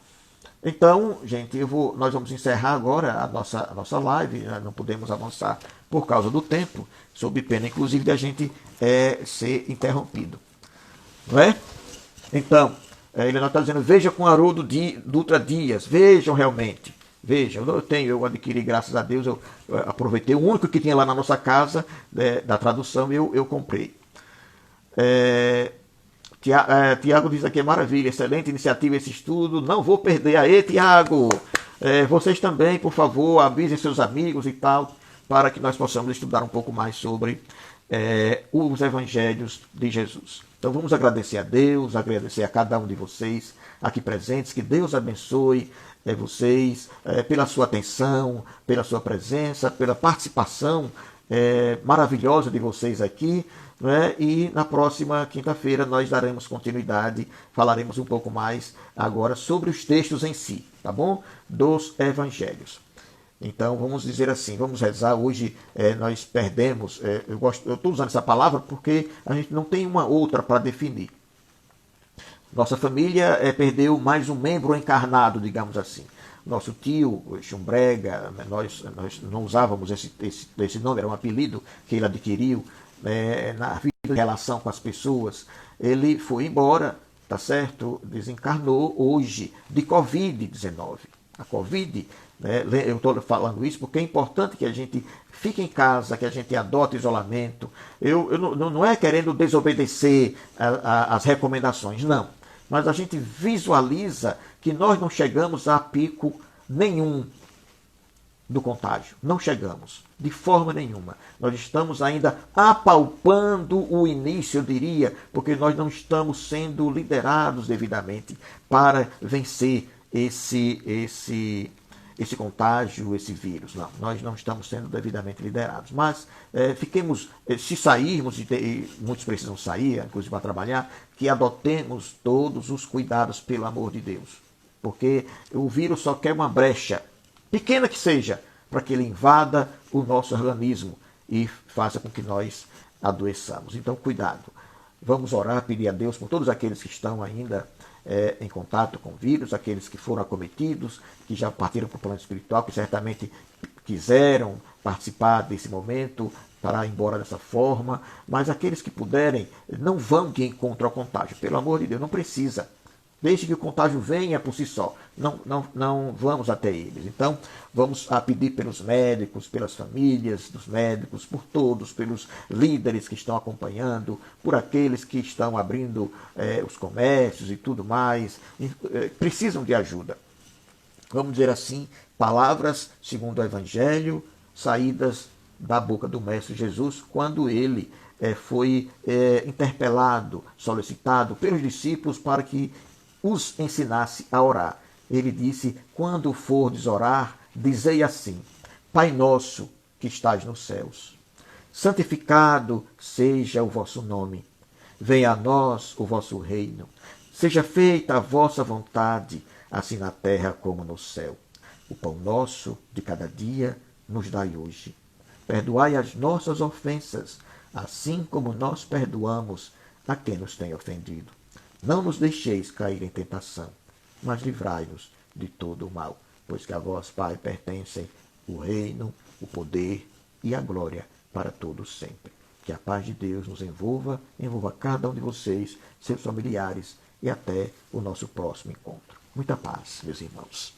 Então, gente, nós vamos encerrar agora a nossa live, né? Não podemos avançar por causa do tempo, sob pena, inclusive, de a gente ser interrompido. Não é? Então, ele não está dizendo, veja com Haroldo Dutra Dias, vejam realmente, vejam, eu adquiri, graças a Deus, eu aproveitei, o único que tinha lá na nossa casa, da tradução, eu comprei. Tiago diz aqui, maravilha, excelente iniciativa esse estudo, não vou perder. Aê, Tiago! Vocês também, por favor, avisem seus amigos e tal, para que nós possamos estudar um pouco mais sobre os evangelhos de Jesus. Então vamos agradecer a Deus, agradecer a cada um de vocês aqui presentes, que Deus abençoe vocês pela sua atenção, pela sua presença, pela participação maravilhosa de vocês aqui. Né? E na próxima quinta-feira nós daremos continuidade, falaremos um pouco mais agora sobre os textos em si, tá bom? Dos evangelhos. Então vamos dizer assim, vamos rezar. Hoje nós eu estou usando essa palavra porque a gente não tem uma outra para definir. Nossa família perdeu mais um membro encarnado, digamos assim. Nosso tio, Chumbrega, nós não usávamos esse nome, era um apelido que ele adquiriu na vida de relação com as pessoas. Ele foi embora, tá certo? Desencarnou hoje de Covid-19. A Covid, né, eu estou falando isso porque é importante que a gente fique em casa, que a gente adote isolamento. Eu não é querendo desobedecer as recomendações, não. Mas a gente visualiza que nós não chegamos a pico nenhum do contágio. Não chegamos, de forma nenhuma. Nós estamos ainda apalpando o início, eu diria, porque nós não estamos sendo liderados devidamente para vencer esse contágio, esse vírus. Não, nós não estamos sendo devidamente liderados. Mas fiquemos, se sairmos, e muitos precisam sair, inclusive para trabalhar, que adotemos todos os cuidados, pelo amor de Deus. Porque o vírus só quer uma brecha, pequena que seja, para que ele invada o nosso organismo e faça com que nós adoeçamos. Então, cuidado. Vamos orar, pedir a Deus por todos aqueles que estão ainda em contato com o vírus, aqueles que foram acometidos, que já partiram para o plano espiritual, que certamente quiseram participar desse momento para ir embora dessa forma, mas aqueles que puderem, não vão de encontro ao contágio. Pelo amor de Deus, não precisa. Desde que o contágio venha por si só. Não vamos até eles. Então, vamos a pedir pelos médicos, pelas famílias dos médicos, por todos, pelos líderes que estão acompanhando, por aqueles que estão abrindo os comércios e tudo mais. Precisam de ajuda. Vamos dizer assim, palavras segundo o Evangelho, saídas da boca do Mestre Jesus, quando ele foi interpelado, solicitado pelos discípulos para que os ensinasse a orar. Ele disse: quando fordes orar, dizei assim: Pai nosso que estás nos céus, santificado seja o vosso nome. Venha a nós o vosso reino. Seja feita a vossa vontade, assim na terra como no céu. O pão nosso de cada dia nos dai hoje. Perdoai as nossas ofensas, assim como nós perdoamos a quem nos tem ofendido. Não nos deixeis cair em tentação, mas livrai-nos de todo o mal, pois que a vós, Pai, pertencem o reino, o poder e a glória para todos sempre. Que a paz de Deus nos envolva cada um de vocês, seus familiares, e até o nosso próximo encontro. Muita paz, meus irmãos.